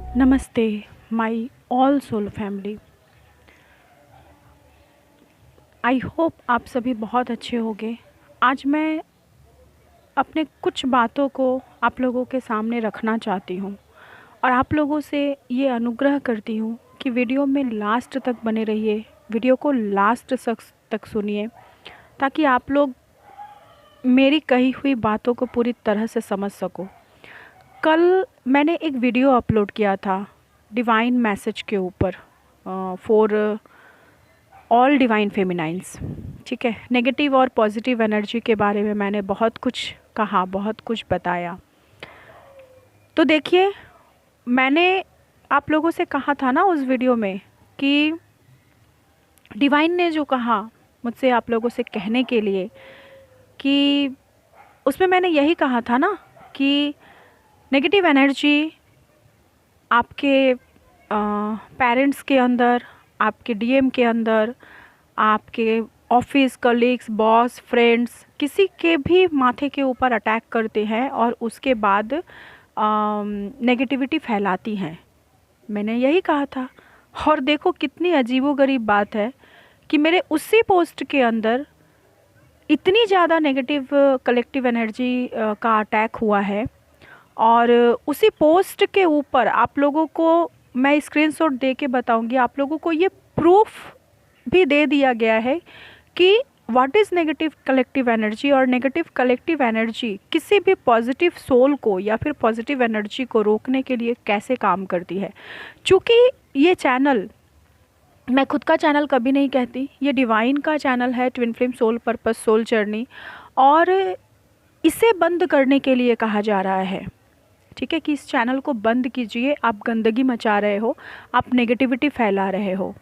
नमस्ते my all soul family. I hope आप सभी बहुत अच्छे होंगे। आज मैं अपने कुछ बातों को आप लोगों के सामने रखना चाहती हूँ और आप लोगों से ये अनुग्रह करती हूँ कि वीडियो में लास्ट तक बने रहिए, वीडियो को लास्ट तक सुनिए ताकि आप लोग मेरी कही हुई बातों को पूरी तरह से समझ सको। कल मैंने एक वीडियो अपलोड किया था डिवाइन मैसेज के ऊपर फॉर ऑल डिवाइन फेमिनाइंस। ठीक है, नेगेटिव और पॉजिटिव एनर्जी के बारे में मैंने बहुत कुछ कहा, बहुत कुछ बताया। तो देखिए, मैंने आप लोगों से कहा था ना उस वीडियो में कि डिवाइन ने जो कहा मुझसे आप लोगों से कहने के लिए, कि उसमें मैंने यही कहा था ना कि नेगेटिव एनर्जी आपके पेरेंट्स के अंदर, आपके डीएम के अंदर, आपके ऑफिस कलीग्स, बॉस, फ्रेंड्स, किसी के भी माथे के ऊपर अटैक करते हैं और उसके बाद नेगेटिविटी फैलाती हैं। मैंने यही कहा था। और देखो कितनी अजीबोगरीब बात है कि मेरे उसी पोस्ट के अंदर इतनी ज़्यादा नेगेटिव कलेक्टिव एनर्जी का अटैक हुआ है और उसी पोस्ट के ऊपर आप लोगों को मैं स्क्रीनशॉट दे के बताऊंगी, आप लोगों को ये प्रूफ भी दे दिया गया है कि what is negative collective energy. और नेगेटिव कलेक्टिव एनर्जी किसी भी पॉजिटिव सोल को या फिर पॉजिटिव एनर्जी को रोकने के लिए कैसे काम करती है। चूँकि ये चैनल, मैं खुद का चैनल कभी नहीं कहती, ये डिवाइन का चैनल है, twin flame soul purpose soul journey, और इसे बंद करने के लिए कहा जा रहा है। ठीक है, कि इस चैनल को बंद कीजिए, आप गंदगी मचा रहे हो, आप नेगेटिविटी फैला रहे हो।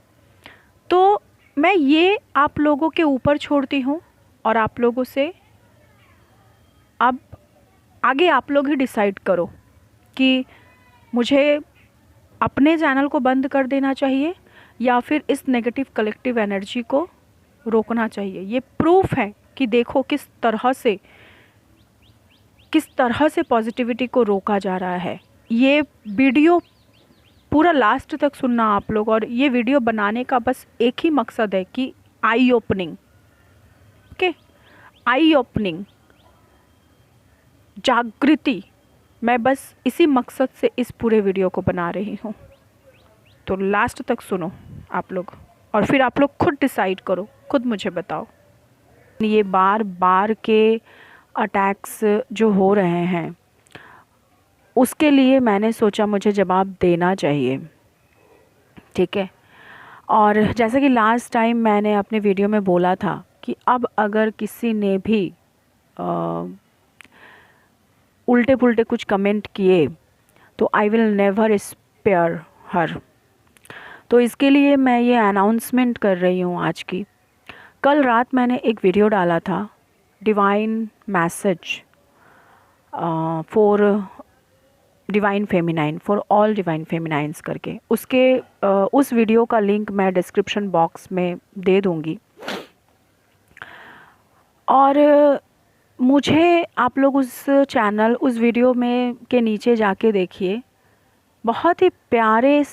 तो मैं ये आप लोगों के ऊपर छोड़ती हूँ और आप लोगों से अब आगे आप लोग ही डिसाइड करो कि मुझे अपने चैनल को बंद कर देना चाहिए या फिर इस नेगेटिव कलेक्टिव एनर्जी को रोकना चाहिए। ये प्रूफ है कि देखो किस तरह से पॉजिटिविटी को रोका जा रहा है। ये वीडियो पूरा लास्ट तक सुनना आप लोग, और ये वीडियो बनाने का बस एक ही मकसद है कि आई ओपनिंग, ओके, आई ओपनिंग, जागृति। मैं बस इसी मकसद से इस पूरे वीडियो को बना रही हूँ। तो लास्ट तक सुनो आप लोग और फिर आप लोग खुद डिसाइड करो, खुद मुझे बताओ। ये बार बार के अटैक्स जो हो रहे हैं उसके लिए मैंने सोचा मुझे जवाब देना चाहिए। ठीक है, और जैसे कि लास्ट टाइम मैंने अपने वीडियो में बोला था कि अब अगर किसी ने भी उल्टे पुल्टे कुछ कमेंट किए तो आई विल नेवर स्पेयर हर। तो इसके लिए मैं ये अनाउंसमेंट कर रही हूँ आज की। कल रात मैंने एक वीडियो डाला था divine message for divine feminine, for all divine feminines करके। उस वीडियो का लिंक मैं डिस्क्रिप्शन बॉक्स में दे दूँगी। और मुझे आप लोग उस वीडियो में के नीचे जाके देखिए, बहुत ही प्यारे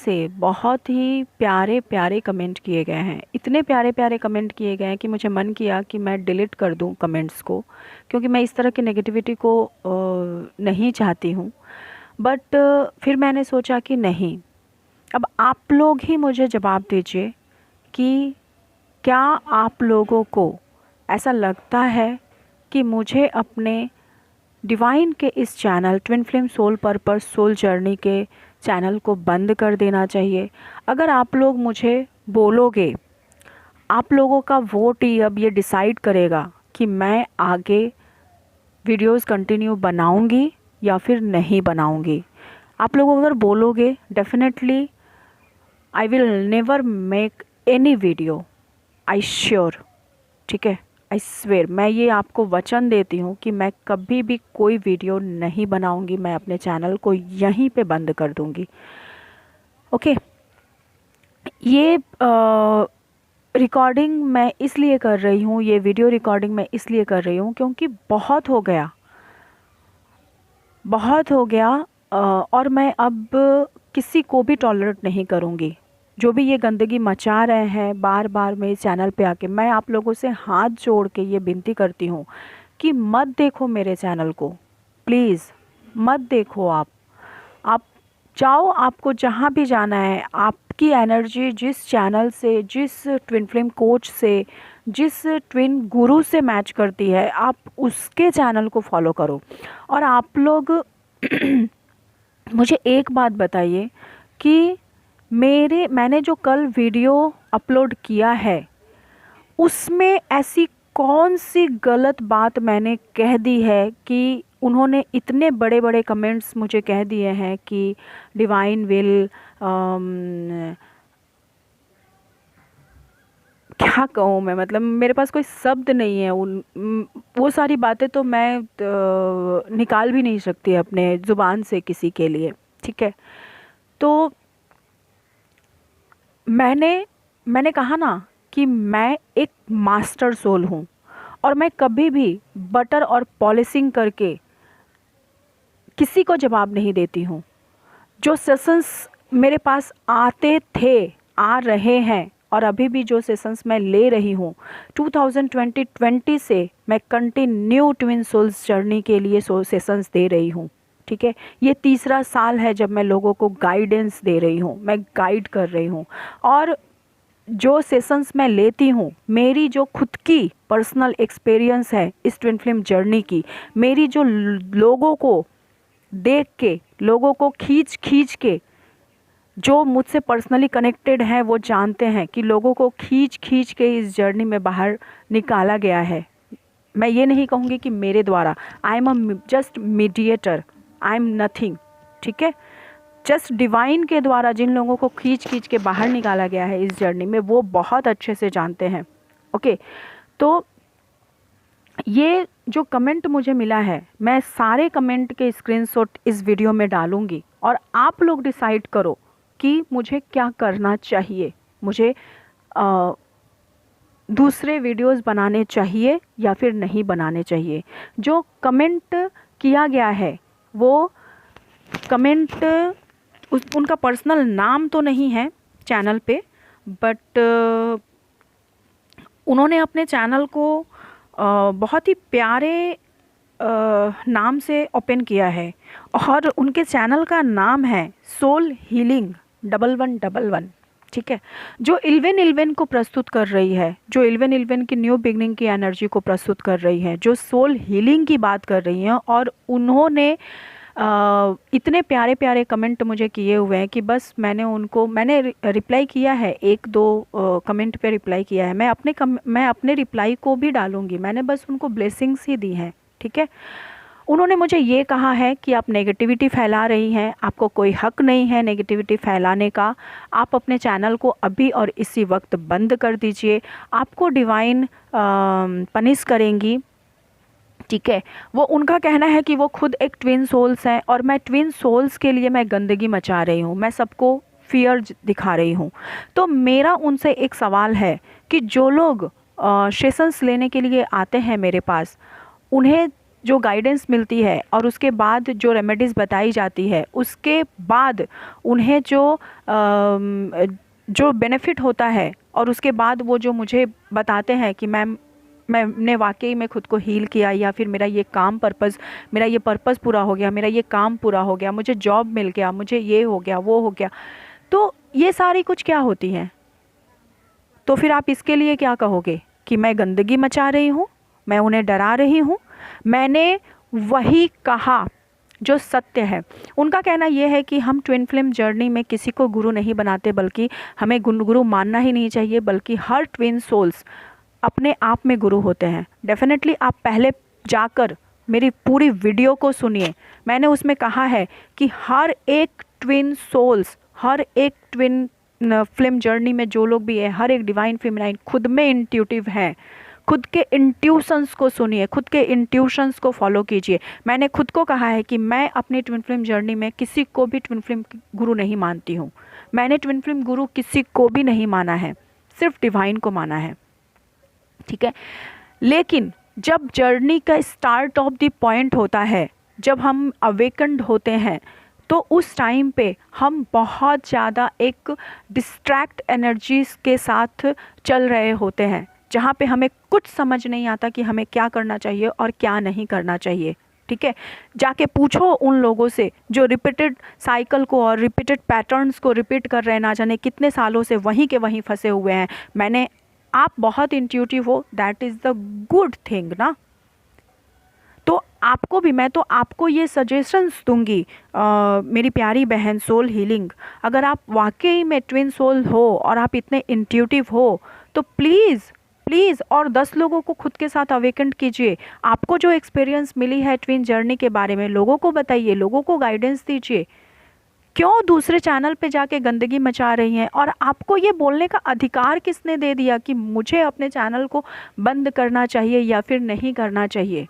कमेंट किए गए हैं। इतने प्यारे कमेंट किए गए हैं कि मुझे मन किया कि मैं डिलीट कर दूं कमेंट्स को, क्योंकि मैं इस तरह की नेगेटिविटी को नहीं चाहती हूं। बट फिर मैंने सोचा कि नहीं, अब आप लोग ही मुझे जवाब दीजिए कि क्या आप लोगों को ऐसा लगता है कि मुझे अपने डिवाइन के इस channel twin flame soul purpose soul journey के चैनल को बंद कर देना चाहिए? अगर आप लोग मुझे बोलोगे, आप लोगों का वोट ही अब ये डिसाइड करेगा कि मैं आगे वीडियोस कंटिन्यू बनाऊंगी या फिर नहीं बनाऊंगी। आप लोग अगर बोलोगे, definitely I will never make any video, I sure. ठीक है, आई स्वेयर, मैं ये आपको वचन देती हूँ कि मैं कभी भी कोई वीडियो नहीं बनाऊंगी। मैं अपने चैनल को यहीं पे बंद कर दूंगी। ओके, ये रिकॉर्डिंग मैं इसलिए कर रही हूँ, ये वीडियो रिकॉर्डिंग मैं इसलिए कर रही हूँ क्योंकि बहुत हो गया। और मैं अब किसी को भी टॉलरेट नहीं करूँगी। जो भी ये गंदगी मचा रहे हैं बार बार मेरे चैनल पे आके, मैं आप लोगों से हाथ जोड़ के ये विनती करती हूँ कि मत देखो मेरे चैनल को, प्लीज़ मत देखो। आप जाओ, आपको जहाँ भी जाना है, आपकी एनर्जी जिस चैनल से, जिस ट्विन फ्लेम कोच से, जिस ट्विन गुरु से मैच करती है, आप उसके चैनल को फॉलो करो। और आप लोग मुझे एक बात बताइए कि मैंने जो कल वीडियो अपलोड किया है उसमें ऐसी कौन सी गलत बात मैंने कह दी है कि उन्होंने इतने बड़े बड़े कमेंट्स मुझे कह दिए हैं कि डिवाइन विल, क्या कहूँ मैं, मतलब मेरे पास कोई शब्द नहीं है। वो सारी बातें तो मैं निकाल भी नहीं सकती अपने ज़ुबान से किसी के लिए, ठीक है। तो मैंने कहा ना कि मैं एक मास्टर सोल हूँ और मैं कभी भी बटर और पॉलिशिंग करके किसी को जवाब नहीं देती हूँ। जो सेशंस मेरे पास आते थे, आ रहे हैं, और अभी भी जो सेशंस मैं ले रही हूँ 2020 से मैं कंटिन्यू ट्विन सोल्स जर्नी के लिए सेशंस दे रही हूँ, ठीक है। ये तीसरा साल है जब मैं लोगों को गाइडेंस दे रही हूँ, मैं गाइड कर रही हूँ। और जो सेशंस मैं लेती हूँ, मेरी जो खुद की पर्सनल एक्सपीरियंस है इस ट्विन फ्लेम जर्नी की, मेरी जो लोगों को देख के, लोगों को खींच खींच के, जो मुझसे पर्सनली कनेक्टेड हैं वो जानते हैं कि लोगों को खींच खींच के इस जर्नी में बाहर निकाला गया है। मैं ये नहीं कहूँगी कि मेरे द्वारा, I am a just mediator, I am nothing, ठीक है। जस्ट डिवाइन के द्वारा जिन लोगों को खींच खींच के बाहर निकाला गया है इस जर्नी में, वो बहुत अच्छे से जानते हैं, ओके। तो ये जो कमेंट मुझे मिला है, मैं सारे कमेंट के स्क्रीनशॉट इस वीडियो में डालूंगी और आप लोग डिसाइड करो कि मुझे क्या करना चाहिए। मुझे दूसरे वीडियोस बनाने चाहिए या फिर नहीं बनाने चाहिए। जो कमेंट किया गया है वो कमेंट उनका पर्सनल नाम तो नहीं है चैनल पे, बट उन्होंने अपने चैनल को बहुत ही प्यारे नाम से ओपन किया है और उनके चैनल का नाम है सोल हीलिंग 1111, ठीक है। जो इल्वेन को प्रस्तुत कर रही है, जो इल्वेन की न्यू बिगनिंग की एनर्जी को प्रस्तुत कर रही है, जो सोल हीलिंग की बात कर रही हैं, और उन्होंने इतने प्यारे प्यारे कमेंट मुझे किए हुए हैं कि बस मैंने रिप्लाई किया है, एक दो कमेंट पे रिप्लाई किया है। मैं अपने रिप्लाई को भी डालूंगी, मैंने बस उनको ब्लेसिंग्स ही दी हैं, ठीक है। उन्होंने मुझे ये कहा है कि आप नेगेटिविटी फैला रही हैं, आपको कोई हक नहीं है नेगेटिविटी फैलाने का, आप अपने चैनल को अभी और इसी वक्त बंद कर दीजिए, आपको डिवाइन पनिश करेंगी, ठीक है। वो उनका कहना है कि वो खुद एक ट्विन सोल्स हैं और मैं ट्विन सोल्स के लिए मैं गंदगी मचा रही हूँ, मैं सबको फियर दिखा रही हूँ। तो मेरा उनसे एक सवाल है कि जो लोग सेशंस लेने के लिए आते हैं मेरे पास, उन्हें जो गाइडेंस मिलती है और उसके बाद जो रेमेडीज़ बताई जाती है, उसके बाद उन्हें जो बेनिफिट होता है, और उसके बाद वो जो मुझे बताते हैं कि मैंने वाकई में खुद को हील किया, या फिर मेरा ये पर्पस पूरा हो गया, मेरा ये काम पूरा हो गया, मुझे जॉब मिल गया, मुझे ये हो गया, वो हो गया, तो ये सारी कुछ क्या होती हैं? तो फिर आप इसके लिए क्या कहोगे कि मैं गंदगी मचा रही हूँ, मैं उन्हें डरा रही हूँ? मैंने वही कहा जो सत्य है। उनका कहना यह है कि हम ट्विन फ्लेम जर्नी में किसी को गुरु नहीं बनाते, बल्कि हमें गुरु मानना ही नहीं चाहिए, बल्कि हर ट्विन सोल्स अपने आप में गुरु होते हैं। डेफिनेटली आप पहले जाकर मेरी पूरी वीडियो को सुनिए, मैंने उसमें कहा है कि हर एक ट्विन सोल्स, हर एक ट्विन फ्लेम जर्नी में जो लोग भी है, हर एक डिवाइन फेमिनाइन खुद में इंट्यूटिव हैं। खुद के इंट्यूशंस को सुनिए, खुद के इंट्यूशंस को फॉलो कीजिए। मैंने खुद को कहा है कि मैं अपनी ट्विन फ्लेम जर्नी में किसी को भी ट्विन फ्लेम गुरु नहीं मानती हूँ। मैंने ट्विन फ्लेम गुरु किसी को भी नहीं माना है, सिर्फ डिवाइन को माना है, ठीक है। लेकिन जब जर्नी का स्टार्ट ऑफ द पॉइंट होता है, जब हम अवेकन्ड होते हैं, तो उस टाइम पे हम बहुत ज़्यादा एक डिस्ट्रैक्ट एनर्जीज के साथ चल रहे होते हैं, जहाँ पे हमें कुछ समझ नहीं आता कि हमें क्या करना चाहिए और क्या नहीं करना चाहिए। ठीक है, जाके पूछो उन लोगों से जो रिपीटेड साइकिल को और रिपीटेड पैटर्न्स को रिपीट कर रहे हैं, ना जाने कितने सालों से वहीं के वहीं फंसे हुए हैं। आप बहुत इंट्यूटिव हो, that is the good thing ना। तो आपको भी, मैं तो आपको ये सजेशंस दूंगी मेरी प्यारी बहन सोल हीलिंग, अगर आप वाकई में ट्विन सोल हो और आप इतने इंट्यूटिव हो तो प्लीज़ प्लीज़ और 10 लोगों को खुद के साथ अवेकेंट कीजिए। आपको जो एक्सपीरियंस मिली है ट्विन जर्नी के बारे में लोगों को बताइए, लोगों को गाइडेंस दीजिए। क्यों दूसरे चैनल पे जाके गंदगी मचा रही हैं? और आपको ये बोलने का अधिकार किसने दे दिया कि मुझे अपने चैनल को बंद करना चाहिए या फिर नहीं करना चाहिए?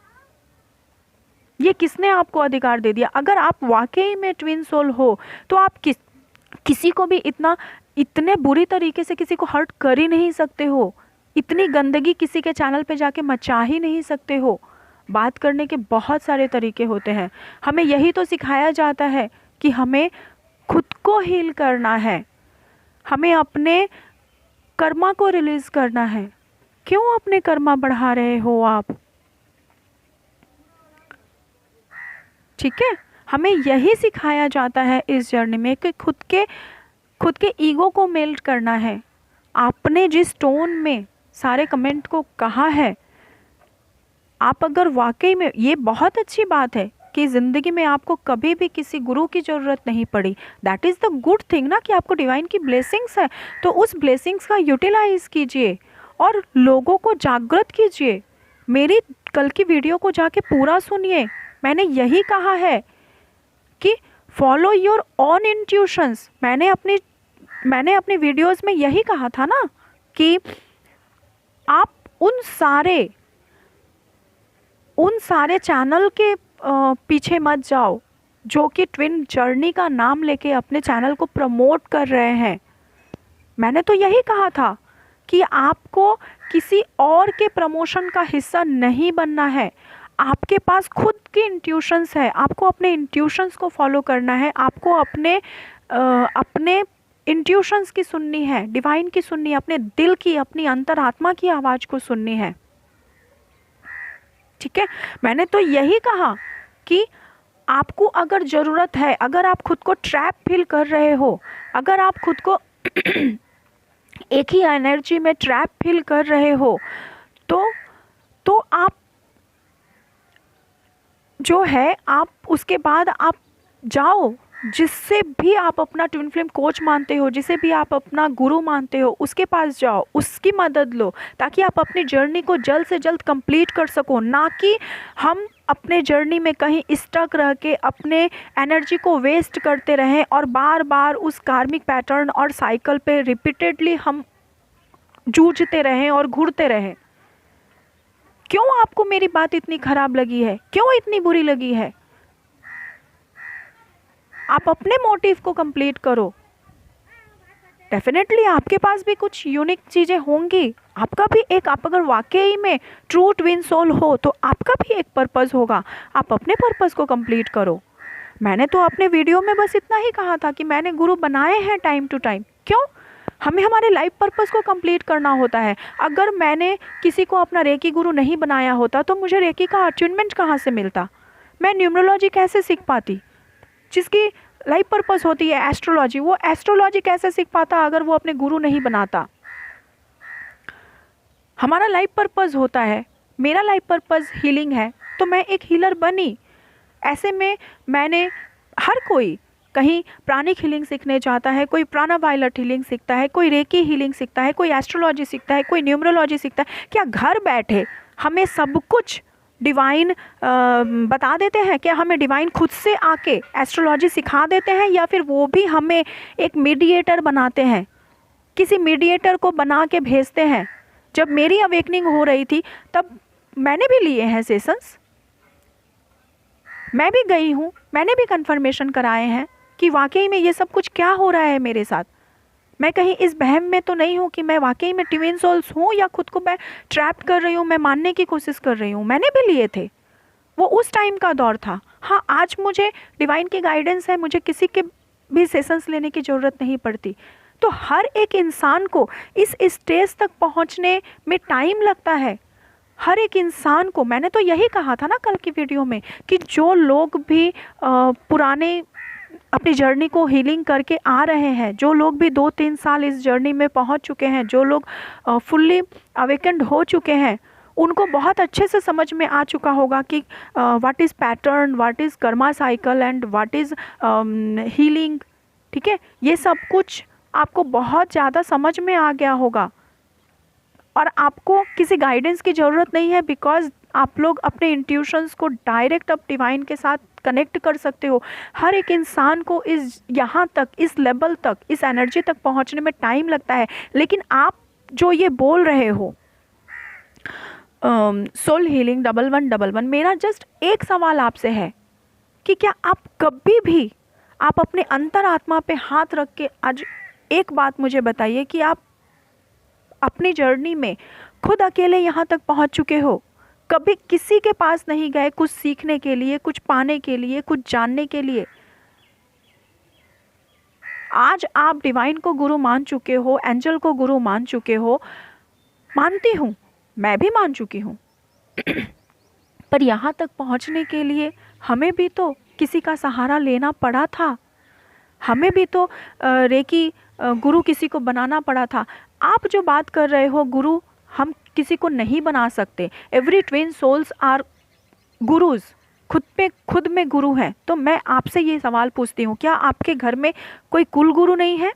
ये किसने आपको अधिकार दे दिया? अगर आप वाकई में ट्विन सोल हो तो आप किसी को भी इतने बुरी तरीके से किसी को हर्ट कर ही नहीं सकते हो, इतनी गंदगी किसी के चैनल पे जाके मचा ही नहीं सकते हो। बात करने के बहुत सारे तरीके होते हैं। हमें यही तो सिखाया जाता है कि हमें खुद को हील करना है, हमें अपने कर्मा को रिलीज करना है। क्यों अपने कर्मा बढ़ा रहे हो आप? ठीक है, हमें यही सिखाया जाता है इस जर्नी में कि खुद के ईगो को मेल्ट करना है। आपने जिस टोन में सारे कमेंट को कहा है, आप अगर वाकई में, ये बहुत अच्छी बात है कि ज़िंदगी में आपको कभी भी किसी गुरु की ज़रूरत नहीं पड़ी। That is the good thing ना, कि आपको डिवाइन की ब्लेसिंग्स है, तो उस ब्लेसिंग्स का यूटिलाइज कीजिए और लोगों को जागृत कीजिए। मेरी कल की वीडियो को जाके पूरा सुनिए। मैंने यही कहा है कि फॉलो योर ऑन इंट्यूशंस। मैंने अपनी वीडियोस में यही कहा था ना कि आप उन सारे चैनल के पीछे मत जाओ जो कि ट्विन जर्नी का नाम लेके अपने चैनल को प्रमोट कर रहे हैं। मैंने तो यही कहा था कि आपको किसी और के प्रमोशन का हिस्सा नहीं बनना है। आपके पास खुद की इंट्यूशंस है, आपको अपने इंट्यूशंस को फॉलो करना है, आपको अपने इंट्यूशंस की सुननी है, डिवाइन की सुननी है, अपने दिल की, अपनी अंतरात्मा की आवाज़ को सुननी है। ठीक है, मैंने तो यही कहा कि आपको अगर ज़रूरत है, अगर आप खुद को ट्रैप फील कर रहे हो, अगर आप खुद को एक ही एनर्जी में ट्रैप फील कर रहे हो, तो आप जो है, आप उसके बाद आप जाओ, जिससे भी आप अपना ट्विन फ्लेम कोच मानते हो, जिसे भी आप अपना गुरु मानते हो, उसके पास जाओ, उसकी मदद लो, ताकि आप अपनी जर्नी को जल्द से जल्द कंप्लीट कर सको। ना कि हम अपने जर्नी में कहीं स्टक रह के अपने एनर्जी को वेस्ट करते रहें और बार बार उस कार्मिक पैटर्न और साइकिल पे रिपीटेडली हम जूझते रहें और घूरते रहें। क्यों आपको मेरी बात इतनी खराब लगी है? क्यों इतनी बुरी लगी है? आप अपने मोटिव को कंप्लीट करो। डेफिनेटली आपके पास भी कुछ यूनिक चीज़ें होंगी। आपका भी एक, आप अगर वाकई में ट्रू ट्विन सोल हो तो आपका भी एक पर्पस होगा। आप अपने पर्पस को कंप्लीट करो। मैंने तो अपने वीडियो में बस इतना ही कहा था कि मैंने गुरु बनाए हैं टाइम टू टाइम। क्यों? हमें हमारे लाइफ पर्पस को कंप्लीट करना होता है। अगर मैंने किसी को अपना रेकी गुरु नहीं बनाया होता तो मुझे रेकी का अचीवमेंट कहाँ से मिलता? मैं न्यूमरोलॉजी कैसे सीख पाती? जिसकी लाइफ पर्पस होती है एस्ट्रोलॉजी, वो एस्ट्रोलॉजी कैसे सीख पाता अगर वो अपने गुरु नहीं बनाता? हमारा लाइफ पर्पस होता है, मेरा लाइफ पर्पस हीलिंग है, तो मैं एक हीलर बनी। ऐसे में मैंने, हर कोई कहीं प्राणिक हीलिंग सीखने जाता है, कोई प्राणावायलट हीलिंग सीखता है, कोई रेकी हीलिंग सीखता है, कोई एस्ट्रोलॉजी सीखता है, कोई न्यूमरोलॉजी सीखता है। क्या घर बैठे हमें सब कुछ डिवाइन बता देते हैं? क्या हमें डिवाइन खुद से आके एस्ट्रोलॉजी सिखा देते हैं, या फिर वो भी हमें एक मीडिएटर बनाते हैं, किसी मीडिएटर को बना के भेजते हैं? जब मेरी अवेकनिंग हो रही थी तब मैंने भी लिए हैं सेशंस, मैं भी गई हूँ, मैंने भी कंफर्मेशन कराए हैं कि वाकई में ये सब कुछ क्या हो रहा है मेरे साथ। मैं कहीं इस बहम में तो नहीं हूँ कि मैं वाकई में ट्विन सोल्स हूँ या खुद को मैं ट्रैप कर रही हूँ, मैं मानने की कोशिश कर रही हूँ। मैंने भी लिए थे, वो उस टाइम का दौर था। हाँ, आज मुझे डिवाइन की गाइडेंस है, मुझे किसी के भी सेशंस लेने की ज़रूरत नहीं पड़ती। तो हर एक इंसान को इस स्टेज तक पहुंचने में टाइम लगता है। हर एक इंसान को, मैंने तो यही कहा था ना कल की वीडियो में, कि जो लोग भी पुराने अपनी जर्नी को हीलिंग करके आ रहे हैं, जो लोग भी 2-3 साल इस जर्नी में पहुंच चुके हैं, जो लोग फुल्ली अवेकेंड हो चुके हैं, उनको बहुत अच्छे से समझ में आ चुका होगा कि what is pattern, what is Karma cycle and what is healing. ठीक है, ये सब कुछ आपको बहुत ज़्यादा समझ में आ गया होगा और आपको किसी गाइडेंस की ज़रूरत नहीं है, बिकॉज आप लोग अपने इंट्यूशंस को डायरेक्ट अब डिवाइन के साथ कनेक्ट कर सकते हो। हर एक इंसान को इस यहाँ तक, इस लेवल तक, इस एनर्जी तक पहुँचने में टाइम लगता है। लेकिन आप जो ये बोल रहे हो सोल हीलिंग 1111, मेरा जस्ट एक सवाल आपसे है कि क्या आप कभी भी आप अपने अंतरात्मा पे हाथ रख के आज एक बात मुझे बताइए कि आप अपनी जर्नी में खुद अकेले यहाँ तक पहुँच चुके हो? कभी किसी के पास नहीं गए कुछ सीखने के लिए, कुछ पाने के लिए, कुछ जानने के लिए? आज आप डिवाइन को गुरु मान चुके हो, एंजल को गुरु मान चुके हो, मानती हूँ, मैं भी मान चुकी हूँ। पर यहाँ तक पहुँचने के लिए हमें भी तो किसी का सहारा लेना पड़ा था, हमें भी तो रेकी गुरु किसी को बनाना पड़ा था। आप जो बात कर रहे हो गुरु, हम किसी को नहीं बना सकते। Every twin souls are gurus, खुद में गुरु हैं। तो मैं आपसे ये सवाल पूछती हूँ, क्या आपके घर में कोई कुल गुरु नहीं है?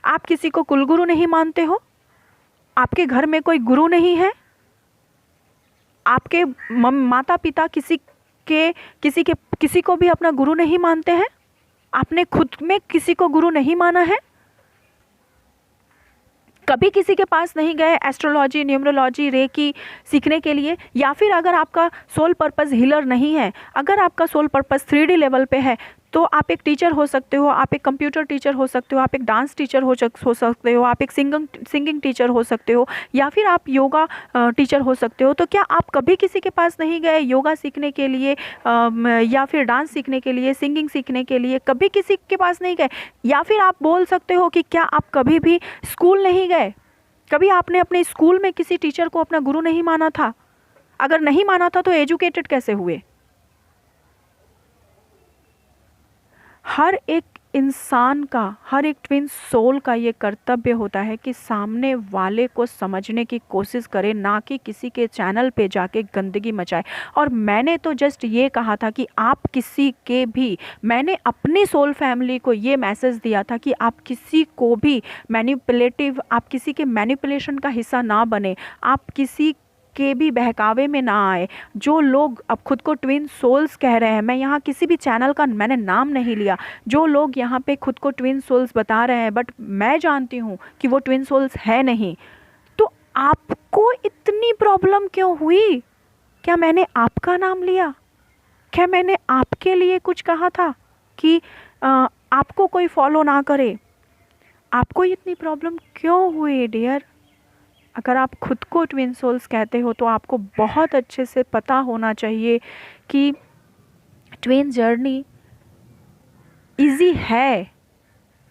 आप किसी को कुल गुरु नहीं मानते हो? आपके घर में कोई गुरु नहीं है? आपके माता पिता किसी को भी अपना गुरु नहीं मानते हैं? आपने खुद में किसी को गुरु नहीं माना है? कभी किसी के पास नहीं गए एस्ट्रोलॉजी, न्यूमरोलॉजी, रेकी सीखने के लिए? या फिर अगर आपका सोल पर्पस हीलर नहीं है, अगर आपका सोल पर्पस 3D लेवल पे है, तो आप एक टीचर हो सकते हो, आप एक कंप्यूटर टीचर हो सकते हो, आप एक डांस टीचर हो सकते हो, आप एक सिंगिंग टीचर हो सकते हो, या फिर आप योगा टीचर हो सकते हो। तो क्या आप कभी किसी के पास नहीं गए योगा सीखने के लिए, या फिर डांस सीखने के लिए, सिंगिंग सीखने के लिए? कभी किसी के पास नहीं गए? या फिर आप बोल सकते हो कि क्या आप कभी भी स्कूल नहीं गए? कभी आपने अपने स्कूल में किसी टीचर को अपना गुरु नहीं माना था? अगर नहीं माना था तो एजुकेटेड कैसे हुए? हर एक इंसान का, हर एक ट्विन सोल का ये कर्तव्य होता है कि सामने वाले को समझने की कोशिश करे, ना कि किसी के चैनल पे जाके गंदगी मचाए। और मैंने तो जस्ट ये कहा था कि आप किसी के भी, मैंने अपनी सोल फैमिली को ये मैसेज दिया था कि आप किसी को भी मैनिपुलेटिव, आप किसी के मैनिपुलेशन का हिस्सा ना बने, आप किसी के भी बहकावे में ना आए। जो लोग अब खुद को ट्विन सोल्स कह रहे हैं, मैं यहाँ किसी भी चैनल का मैंने नाम नहीं लिया, जो लोग यहाँ पे खुद को ट्विन सोल्स बता रहे हैं, बट मैं जानती हूँ कि वो ट्विन सोल्स है नहीं, तो आपको इतनी प्रॉब्लम क्यों हुई? क्या मैंने आपका नाम लिया? क्या मैंने आपके लिए कुछ कहा था कि आपको कोई फॉलो ना करे? आपको इतनी प्रॉब्लम क्यों हुई डियर? अगर आप खुद को ट्विन सोल्स कहते हो तो आपको बहुत अच्छे से पता होना चाहिए कि ट्विन जर्नी इजी है,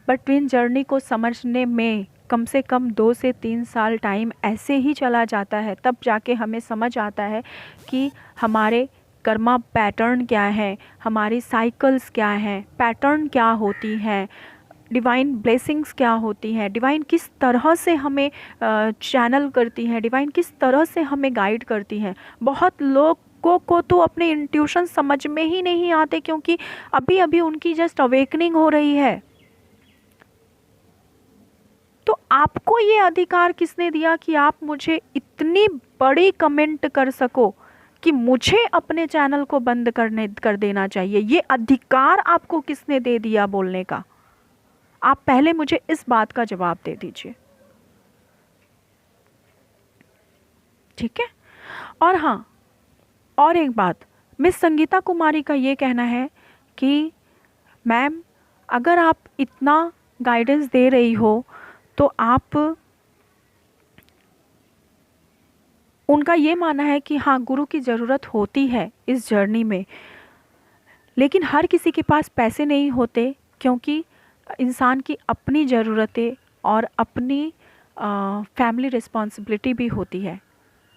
बट ट्विन जर्नी को समझने में कम से कम 2 से 3 साल टाइम ऐसे ही चला जाता है। तब जाके हमें समझ आता है कि हमारे कर्मा पैटर्न क्या है, हमारी साइकिल्स क्या हैं, पैटर्न क्या होती हैं, डिवाइन ब्लेसिंग्स क्या होती हैं, डिवाइन किस तरह से हमें चैनल करती हैं, डिवाइन किस तरह से हमें गाइड करती हैं। बहुत लोगों को तो अपने इंट्यूशन समझ में ही नहीं आते, क्योंकि अभी अभी उनकी जस्ट अवेकनिंग हो रही है। तो आपको ये अधिकार किसने दिया कि आप मुझे इतनी बड़ी कमेंट कर सको कि मुझे अपने चैनल को बंद कर देना चाहिए? ये अधिकार आपको किसने दे दिया बोलने का? आप पहले मुझे इस बात का जवाब दे दीजिए, ठीक है? और हाँ, और एक बात, मिस संगीता कुमारी का ये कहना है कि मैम, अगर आप इतना गाइडेंस दे रही हो तो आप, उनका ये मानना है कि हाँ, गुरु की ज़रूरत होती है इस जर्नी में, लेकिन हर किसी के पास पैसे नहीं होते, क्योंकि इंसान की अपनी ज़रूरतें और अपनी फैमिली रिस्पॉन्सिबिलिटी भी होती है।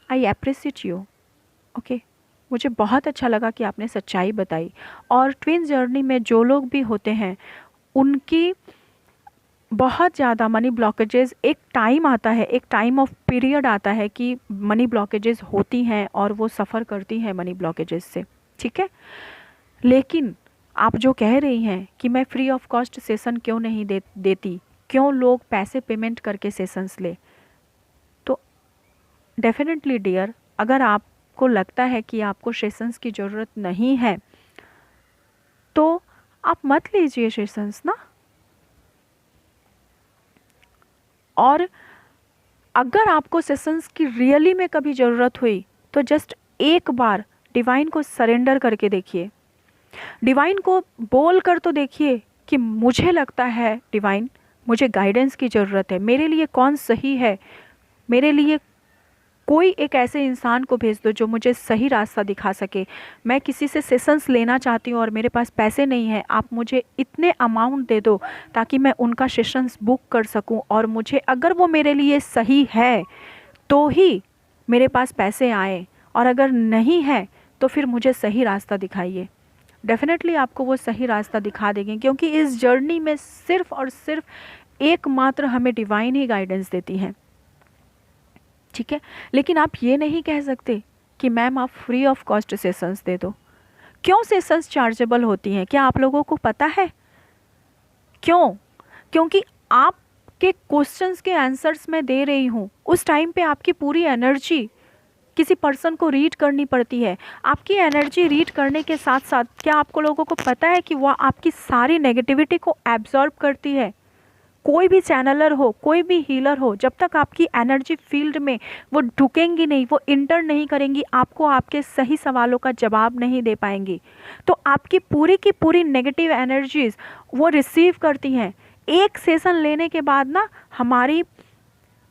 I appreciate you. ओके, मुझे बहुत अच्छा लगा कि आपने सच्चाई बताई। और ट्विन जर्नी में जो लोग भी होते हैं उनकी बहुत ज़्यादा मनी ब्लॉकेजेस, एक टाइम आता है, एक टाइम ऑफ पीरियड आता है कि मनी ब्लॉकेजेस होती हैं और वो सफ़र करती हैं मनी ब्लॉकेजेस से, ठीक है। लेकिन आप जो कह रही हैं कि मैं फ्री ऑफ कॉस्ट सेशन क्यों नहीं देती, क्यों लोग पैसे पेमेंट करके सेशंस ले, तो डेफिनेटली डियर, अगर आपको लगता है कि आपको सेशंस की ज़रूरत नहीं है तो आप मत लीजिए सेशंस ना। और अगर आपको सेशंस की रियली में कभी ज़रूरत हुई तो जस्ट एक बार डिवाइन को सरेंडर करके देखिए, डिवाइन को बोल कर तो देखिए कि मुझे लगता है डिवाइन, मुझे गाइडेंस की ज़रूरत है, मेरे लिए कौन सही है, मेरे लिए कोई एक ऐसे इंसान को भेज दो जो मुझे सही रास्ता दिखा सके। मैं किसी से सेशंस लेना चाहती हूँ और मेरे पास पैसे नहीं हैं, आप मुझे इतने अमाउंट दे दो ताकि मैं उनका सेशंस बुक कर सकूँ, और मुझे अगर वो मेरे लिए सही है तो ही मेरे पास पैसे आए, और अगर नहीं है तो फिर मुझे सही रास्ता दिखाइए। डेफिनेटली आपको वो सही रास्ता दिखा देंगे, क्योंकि इस जर्नी में सिर्फ और सिर्फ एकमात्र हमें डिवाइन ही गाइडेंस देती हैं, ठीक है। लेकिन आप ये नहीं कह सकते कि मैम आप फ्री ऑफ कॉस्ट सेशंस दे दो। क्यों सेशंस चार्जेबल होती हैं, क्या आप लोगों को पता है क्यों? क्योंकि आपके क्वेश्चंस के आंसर्स मैं दे रही हूँ, उस टाइम पे आपकी पूरी एनर्जी किसी पर्सन को रीड करनी पड़ती है। आपकी एनर्जी रीड करने के साथ साथ क्या आपको लोगों को पता है कि वह आपकी सारी नेगेटिविटी को एब्जॉर्ब करती है। कोई भी चैनलर हो, कोई भी हीलर हो, जब तक आपकी एनर्जी फील्ड में वो ढुकेंगी नहीं, वो इंटर नहीं करेंगी, आपको आपके सही सवालों का जवाब नहीं दे पाएंगी। तो आपकी पूरी की पूरी नेगेटिव एनर्जीज वो रिसीव करती हैं। एक सेशन लेने के बाद ना हमारी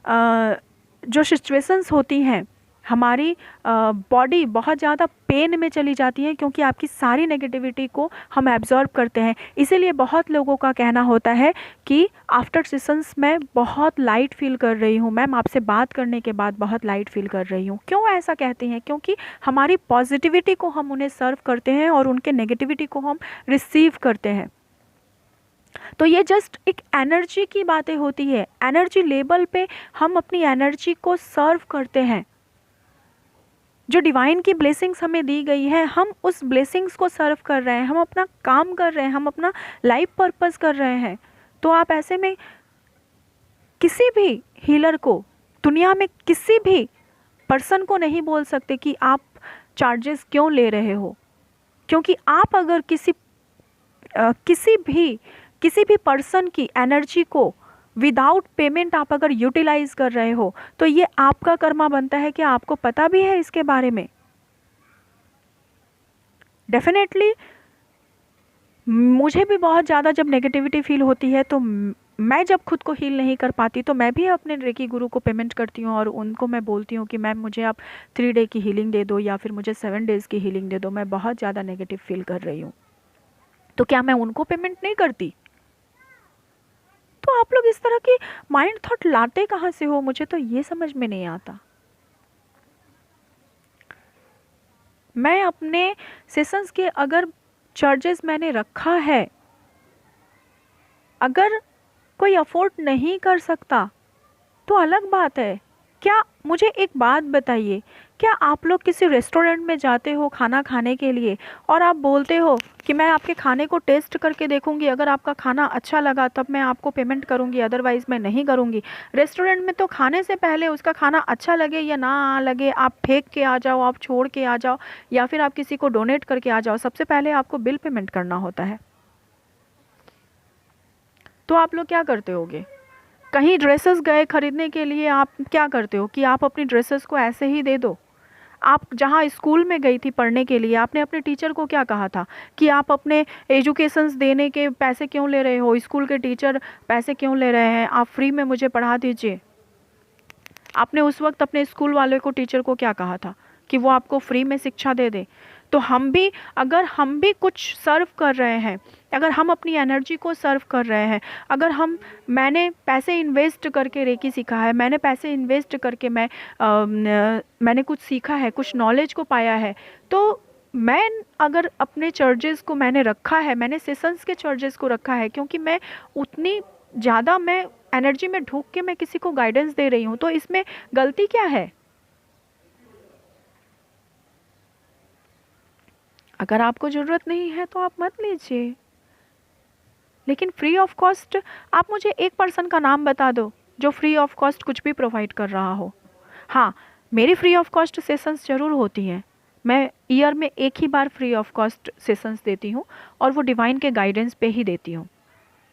जो सिचुएशंस होती हैं, हमारी बॉडी बहुत ज़्यादा पेन में चली जाती है, क्योंकि आपकी सारी नेगेटिविटी को हम एब्जॉर्ब करते हैं। इसीलिए बहुत लोगों का कहना होता है कि आफ्टर सेशंस मैं बहुत लाइट फील कर रही हूँ, मैम आपसे बात करने के बाद बहुत लाइट फील कर रही हूँ। क्यों ऐसा कहती हैं? क्योंकि हमारी पॉजिटिविटी को हम उन्हें सर्व करते हैं और उनके नेगेटिविटी को हम रिसीव करते हैं। तो ये जस्ट एक एनर्जी की बातें होती है। एनर्जी लेवल पे हम अपनी एनर्जी को सर्व करते हैं। जो डिवाइन की ब्लेसिंग्स हमें दी गई है, हम उस ब्लेसिंग्स को सर्व कर रहे हैं, हम अपना काम कर रहे हैं, हम अपना लाइफ पर्पस कर रहे हैं। तो आप ऐसे में किसी भी हीलर को, दुनिया में किसी भी पर्सन को नहीं बोल सकते कि आप चार्जेस क्यों ले रहे हो, क्योंकि आप अगर किसी भी पर्सन की एनर्जी को विदाउट पेमेंट आप अगर यूटिलाइज कर रहे हो तो ये आपका कर्मा बनता है। क्या आपको पता भी है इसके बारे में? डेफिनेटली मुझे भी बहुत ज़्यादा जब नेगेटिविटी फील होती है तो मैं जब खुद को हील नहीं कर पाती तो मैं भी अपने रेकी गुरु को पेमेंट करती हूँ और उनको मैं बोलती हूँ कि मैम मुझे आप 3 डे की हीलिंग दे दो या फिर मुझे 7 डेज़ की हीलिंग दे दो, मैं बहुत ज़्यादा नेगेटिव फील कर रही हूँ। तो क्या मैं उनको पेमेंट नहीं करती? तो आप लोग इस तरह की माइंड थॉट लाते कहाँ से हो, मुझे तो ये समझ में नहीं आता। मैं अपने सेशंस के अगर चार्जेस मैंने रखा है, अगर कोई अफोर्ड नहीं कर सकता तो अलग बात है। क्या मुझे एक बात बताइए, क्या आप लोग किसी रेस्टोरेंट में जाते हो खाना खाने के लिए और आप बोलते हो कि मैं आपके खाने को टेस्ट करके देखूंगी, अगर आपका खाना अच्छा लगा तब मैं आपको पेमेंट करूंगी, अदरवाइज़ मैं नहीं करूंगी। रेस्टोरेंट में तो खाने से पहले उसका खाना अच्छा लगे या ना लगे, आप फेंक के आ जाओ, आप छोड़ के आ जाओ या फिर आप किसी को डोनेट करके आ जाओ, सबसे पहले आपको बिल पेमेंट करना होता है। तो आप लोग क्या करते होगे? कहीं ड्रेसेस गए खरीदने के लिए, आप क्या करते हो कि आप अपनी ड्रेसेस को ऐसे ही दे दो? आप जहाँ स्कूल में गई थी पढ़ने के लिए, आपने अपने टीचर को क्या कहा था कि आप अपने एजुकेशंस देने के पैसे क्यों ले रहे हो, स्कूल के टीचर पैसे क्यों ले रहे हैं, आप फ्री में मुझे पढ़ा दीजिए। आपने उस वक्त अपने स्कूल वाले को, टीचर को क्या कहा था कि वो आपको फ्री में शिक्षा दे दे? तो हम भी, अगर हम भी कुछ सर्व कर रहे हैं, अगर हम अपनी एनर्जी को सर्व कर रहे हैं, अगर मैंने पैसे इन्वेस्ट करके रेकी सीखा है, मैंने पैसे इन्वेस्ट करके मैंने कुछ सीखा है, कुछ नॉलेज को पाया है, तो मैं अगर अपने चार्जेस को मैंने रखा है, मैंने सेशंस के चार्जेस को रखा है, क्योंकि मैं उतनी ज़्यादा मैं एनर्जी में ढूक के मैं किसी को गाइडेंस दे रही हूँ, तो इसमें गलती क्या है? अगर आपको ज़रूरत नहीं है तो आप मत लीजिए, लेकिन फ्री ऑफ कॉस्ट आप मुझे एक पर्सन का नाम बता दो जो फ्री ऑफ कॉस्ट कुछ भी प्रोवाइड कर रहा हो। हाँ, मेरी फ्री ऑफ कॉस्ट सेशंस ज़रूर होती हैं। मैं ईयर में एक ही बार फ्री ऑफ कॉस्ट सेशंस देती हूँ, और वो डिवाइन के गाइडेंस पे ही देती हूँ।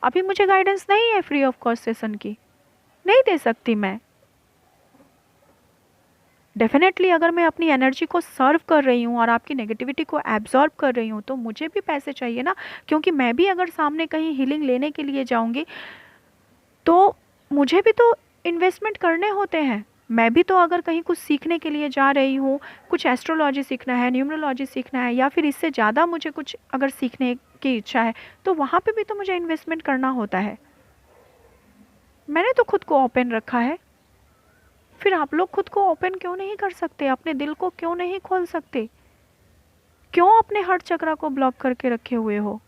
अभी मुझे गाइडेंस नहीं है फ्री ऑफ कॉस्ट सेशन की, नहीं दे सकती मैं। डेफिनेटली अगर मैं अपनी एनर्जी को सर्व कर रही हूँ और आपकी नेगेटिविटी को एब्जॉर्ब कर रही हूँ, तो मुझे भी पैसे चाहिए ना, क्योंकि मैं भी अगर सामने कहीं हीलिंग लेने के लिए जाऊँगी तो मुझे भी तो इन्वेस्टमेंट करने होते हैं। मैं भी तो अगर कहीं कुछ सीखने के लिए जा रही हूँ, कुछ एस्ट्रोलॉजी सीखना है, न्यूमरोलॉजी सीखना है, या फिर इससे ज़्यादा मुझे कुछ अगर सीखने की इच्छा है, तो वहाँ पे भी तो मुझे इन्वेस्टमेंट करना होता है। मैंने तो खुद को ओपन रखा है, फिर आप लोग खुद को ओपन क्यों नहीं कर सकते? अपने दिल को क्यों नहीं खोल सकते? क्यों अपने हार्ट चक्रा को ब्लॉक करके रखे हुए हो?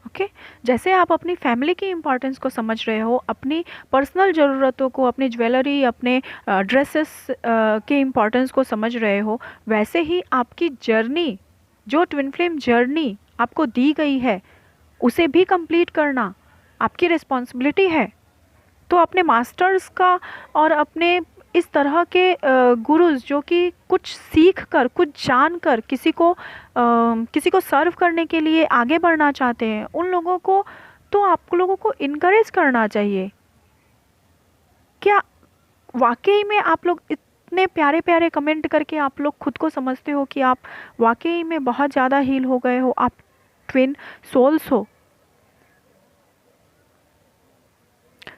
ओके, जैसे आप अपनी फैमिली की इम्पोर्टेंस को समझ रहे हो, अपनी पर्सनल ज़रूरतों को, अपनी ज्वेलरी, अपने ड्रेसेस के इम्पोर्टेंस को समझ रहे हो, वैसे ही आपकी जर्नी, जो ट्विन फ्लेम जर्नी आपको दी गई है, उसे भी कंप्लीट करना आपकी रिस्पॉन्सिबिलिटी है। तो अपने मास्टर्स का और अपने इस तरह के गुरुज जो कि कुछ सीख कर, कुछ जान कर किसी को सर्व करने के लिए आगे बढ़ना चाहते हैं, उन लोगों को तो आप लोगों को इनकरेज करना चाहिए। क्या वाकई में आप लोग इतने प्यारे प्यारे कमेंट करके आप लोग खुद को समझते हो कि आप वाकई में बहुत ज़्यादा हील हो गए हो, आप ट्विन सोल्स हो?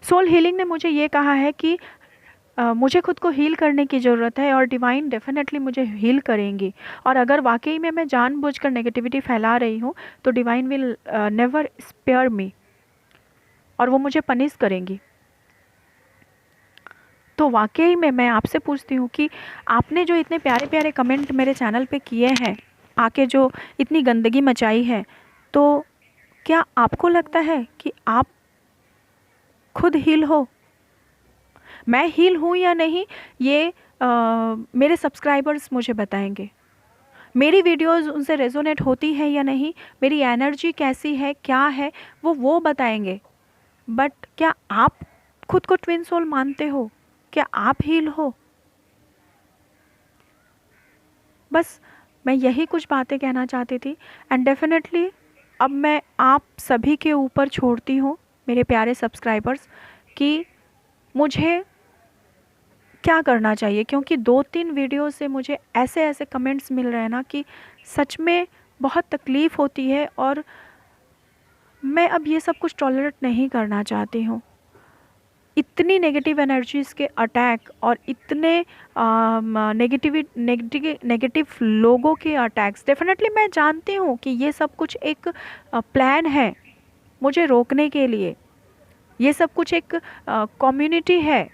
सोल हीलिंग ने मुझे ये कहा है कि मुझे खुद को हील करने की ज़रूरत है, और डिवाइन डेफिनेटली मुझे हील करेंगी। और अगर वाकई में मैं जानबूझकर नेगेटिविटी फैला रही हूँ, तो divine will never spare me, और वो मुझे पनिश करेंगी। तो वाकई में मैं आपसे पूछती हूँ कि आपने जो इतने प्यारे प्यारे कमेंट मेरे चैनल पे किए हैं, आके जो इतनी गंदगी मचाई है, तो क्या आपको लगता है कि आप खुद हील हो? मैं हील हूँ या नहीं, ये मेरे सब्सक्राइबर्स मुझे बताएंगे। मेरी वीडियोस उनसे रेजोनेट होती है या नहीं, मेरी एनर्जी कैसी है, क्या है, वो बताएंगे। बट क्या आप खुद को ट्विन सोल मानते हो? क्या आप हील हो? बस मैं यही कुछ बातें कहना चाहती थी। एंड डेफिनेटली अब मैं आप सभी के ऊपर छोड़ती हूँ, मेरे प्यारे सब्सक्राइबर्स, कि मुझे क्या करना चाहिए, क्योंकि 2-3 वीडियो से मुझे ऐसे ऐसे कमेंट्स मिल रहे हैं ना कि सच में बहुत तकलीफ़ होती है, और मैं अब ये सब कुछ टॉलरेट नहीं करना चाहती हूँ। इतनी नेगेटिव एनर्जीज़ के अटैक और इतने नेगेटिव लोगों के अटैक्स, डेफिनेटली मैं जानती हूँ कि ये सब कुछ एक प्लान है मुझे रोकने के लिए। ये सब कुछ एक कम्युनिटी है,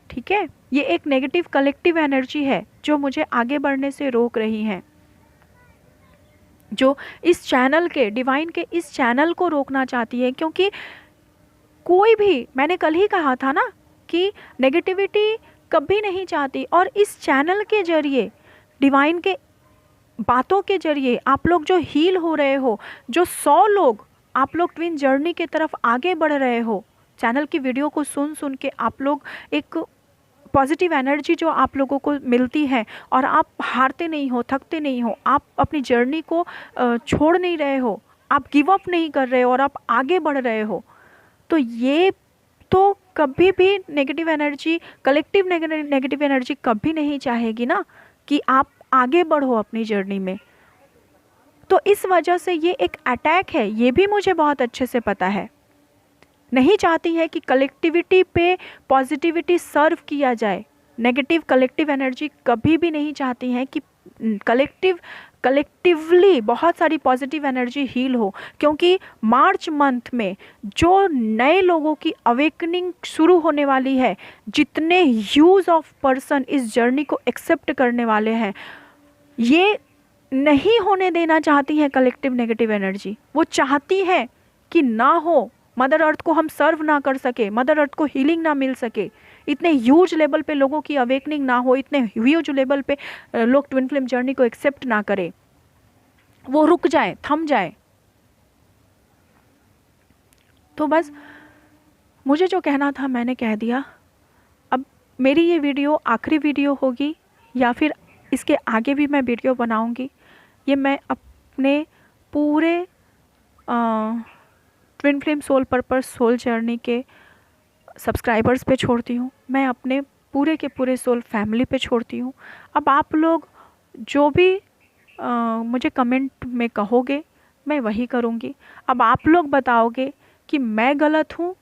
ठीक है? ये एक नेगेटिव कलेक्टिव एनर्जी है जो मुझे आगे बढ़ने से रोक रही है, जो इस चैनल के, डिवाइन के इस चैनल को रोकना चाहती है। क्योंकि कोई भी, मैंने कल ही कहा था ना कि नेगेटिविटी कभी नहीं चाहती, और इस चैनल के जरिए, डिवाइन के बातों के जरिए आप लोग जो हील हो रहे हो, जो 100 लोग आप लोग ट्विन जर्नी की तरफ आगे बढ़ रहे हो, चैनल की वीडियो को सुन सुन के आप लोग, एक पॉजिटिव एनर्जी जो आप लोगों को मिलती है, और आप हारते नहीं हो, थकते नहीं हो, आप अपनी जर्नी को छोड़ नहीं रहे हो, आप गिव अप नहीं कर रहे हो, और आप आगे बढ़ रहे हो, तो ये तो कभी भी negative energy, collective negative energy कभी नहीं चाहेगी ना कि आप आगे बढ़ो अपनी जर्नी में। तो इस वजह से ये एक अटैक है, ये भी मुझे बहुत अच्छे से पता है। नहीं चाहती है कि कलेक्टिविटी पे पॉजिटिविटी सर्व किया जाए। नेगेटिव कलेक्टिव एनर्जी कभी भी नहीं चाहती हैं कि कलेक्टिवली बहुत सारी पॉजिटिव एनर्जी हील हो, क्योंकि मार्च मंथ में जो नए लोगों की अवेकनिंग शुरू होने वाली है, जितने ह्यूज ऑफ पर्सन इस जर्नी को एक्सेप्ट करने वाले हैं, ये नहीं होने देना चाहती है कलेक्टिव नेगेटिव एनर्जी। वो चाहती है कि ना हो, मदर अर्थ को हम सर्व ना कर सके, मदर अर्थ को हीलिंग ना मिल सके, इतने ह्यूज लेवल पे लोगों की अवेकनिंग ना हो, इतने ह्यूज लेवल पे लोग ट्विन फ्लेम जर्नी को एक्सेप्ट ना करें, वो रुक जाए, थम जाए। तो बस मुझे जो कहना था मैंने कह दिया। अब मेरी ये वीडियो आखिरी वीडियो होगी या फिर इसके आगे भी मैं वीडियो बनाऊंगी, ये मैं अपने पूरे twin flame soul purpose soul journey के सब्सक्राइबर्स पे छोड़ती हूँ, मैं अपने पूरे के पूरे सोल फैमिली पे छोड़ती हूँ। अब आप लोग जो भी मुझे कमेंट में कहोगे मैं वही करूँगी। अब आप लोग बताओगे कि मैं गलत हूँ,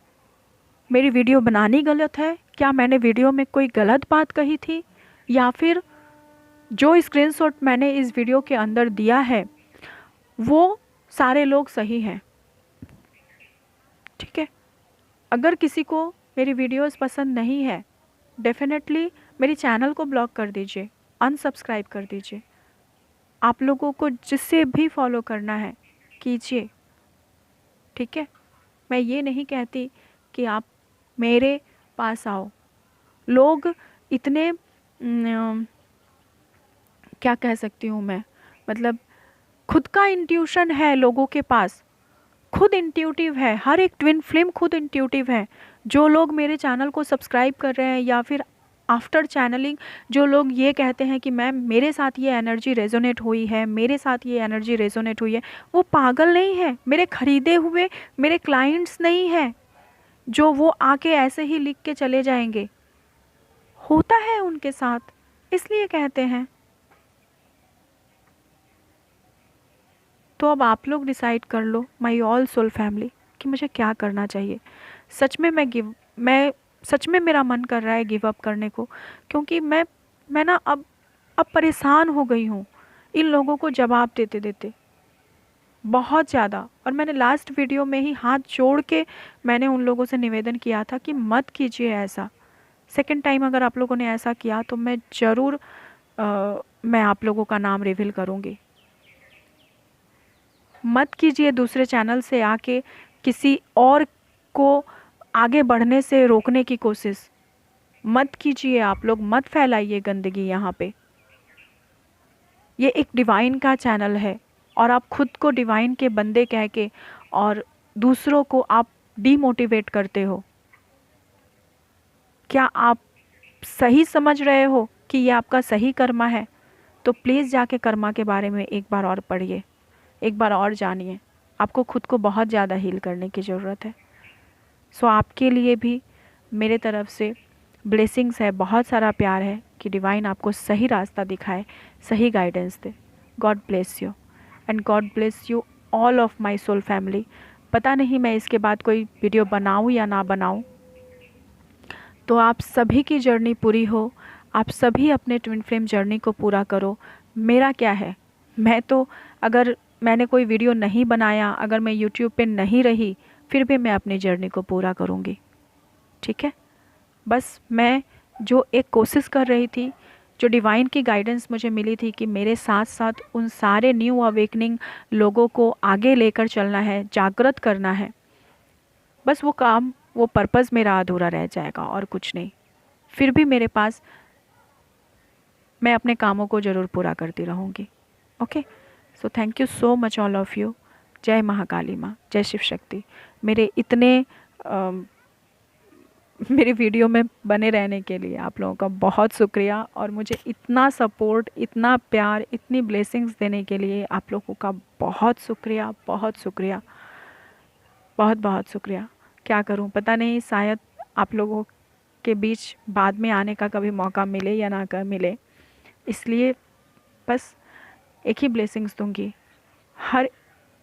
मेरी वीडियो बनानी गलत है, क्या मैंने वीडियो में कोई गलत बात कही थी, या फिर जो स्क्रीनशॉट मैंने इस वीडियो के अंदर दिया है वो सारे लोग सही हैं। ठीक है, अगर किसी को मेरी वीडियोस पसंद नहीं है, डेफिनेटली मेरी चैनल को ब्लॉक कर दीजिए, अनसब्सक्राइब कर दीजिए। आप लोगों को जिससे भी फॉलो करना है कीजिए। ठीक है, मैं ये नहीं कहती कि आप मेरे पास आओ। लोग इतने क्या कह सकती हूँ मैं, मतलब खुद का इंट्यूशन है लोगों के पास, खुद इंट्यूटिव है, हर एक ट्विन फ्लेम खुद इंट्यूटिव है। जो लोग मेरे चैनल को सब्सक्राइब कर रहे हैं या फिर आफ्टर चैनलिंग जो लोग ये कहते हैं कि मैम मेरे साथ ये एनर्जी रेजोनेट हुई है, मेरे साथ ये एनर्जी रेजोनेट हुई है, वो पागल नहीं है, मेरे खरीदे हुए मेरे क्लाइंट्स नहीं हैं जो वो आके ऐसे ही लिख के चले जाएंगे। होता है उनके साथ, इसलिए कहते हैं। तो अब आप लोग डिसाइड कर लो, माई ऑल सोल फैमिली, कि मुझे क्या करना चाहिए। सच में मैं सच में मेरा मन कर रहा है गिव अप करने को, क्योंकि मैं ना अब परेशान हो गई हूँ इन लोगों को जवाब देते देते बहुत ज़्यादा। और मैंने लास्ट वीडियो में ही हाथ जोड़ के मैंने उन लोगों से निवेदन किया था कि मत कीजिए ऐसा। सेकंड टाइम अगर आप लोगों ने ऐसा किया तो मैं ज़रूर मैं आप लोगों का नाम रिवील करूँगी। मत कीजिए दूसरे चैनल से आके किसी और को आगे बढ़ने से रोकने की कोशिश मत कीजिए। आप लोग मत फैलाइए गंदगी यहाँ पे। ये एक डिवाइन का चैनल है और आप खुद को डिवाइन के बंदे कह के और दूसरों को आप डीमोटिवेट करते हो। क्या आप सही समझ रहे हो कि ये आपका सही कर्मा है? तो प्लीज़ जाके कर्मा के बारे में एक बार और पढ़िए, एक बार और जानिए। आपको खुद को बहुत ज़्यादा हील करने की ज़रूरत है। सो आपके लिए भी मेरे तरफ से ब्लेसिंग्स है, बहुत सारा प्यार है कि डिवाइन आपको सही रास्ता दिखाए, सही गाइडेंस दे। God bless you and God bless you all of my soul family. पता नहीं मैं इसके बाद कोई वीडियो बनाऊँ या ना बनाऊँ, तो आप सभी की जर्नी पूरी हो, आप सभी अपने ट्विन फ्लेम जर्नी को पूरा करो। मेरा क्या है, मैं तो अगर मैंने कोई वीडियो नहीं बनाया, अगर मैं यूट्यूब पे नहीं रही, फिर भी मैं अपनी जर्नी को पूरा करूँगी। ठीक है, बस मैं जो एक कोशिश कर रही थी, जो डिवाइन की गाइडेंस मुझे मिली थी कि मेरे साथ साथ उन सारे न्यू अवेकनिंग लोगों को आगे लेकर चलना है, जागृत करना है, बस वो काम, वो पर्पज़ मेरा अधूरा रह जाएगा और कुछ नहीं। फिर भी मेरे पास, मैं अपने कामों को ज़रूर पूरा करती रहूँगी। Okay, so thank you so much all of you. जय महाकाली माँ, जय शिव शक्ति। मेरे इतने मेरे वीडियो में बने रहने के लिए आप लोगों का बहुत शुक्रिया, और मुझे इतना सपोर्ट, इतना प्यार, इतनी ब्लेसिंग्स देने के लिए आप लोगों का बहुत शुक्रिया, बहुत शुक्रिया, बहुत बहुत शुक्रिया। क्या करूं, पता नहीं, शायद आप लोगों के बीच बाद में आने का कभी मौका मिले या ना कर मिले, इसलिए बस एक ही ब्लेसिंग्स दूंगी। हर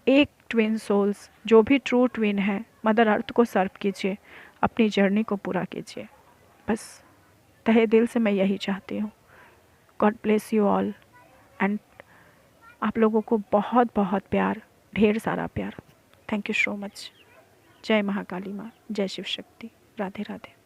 एक ट्विन सोल्स, जो भी ट्रू ट्विन है, मदर अर्थ को सर्व कीजिए, अपनी जर्नी को पूरा कीजिए। बस तहे दिल से मैं यही चाहती हूँ। God bless you all and आप लोगों को बहुत बहुत प्यार, ढेर सारा प्यार। Thank you so much. जय महाकाली माँ, जय शिव शक्ति। राधे राधे।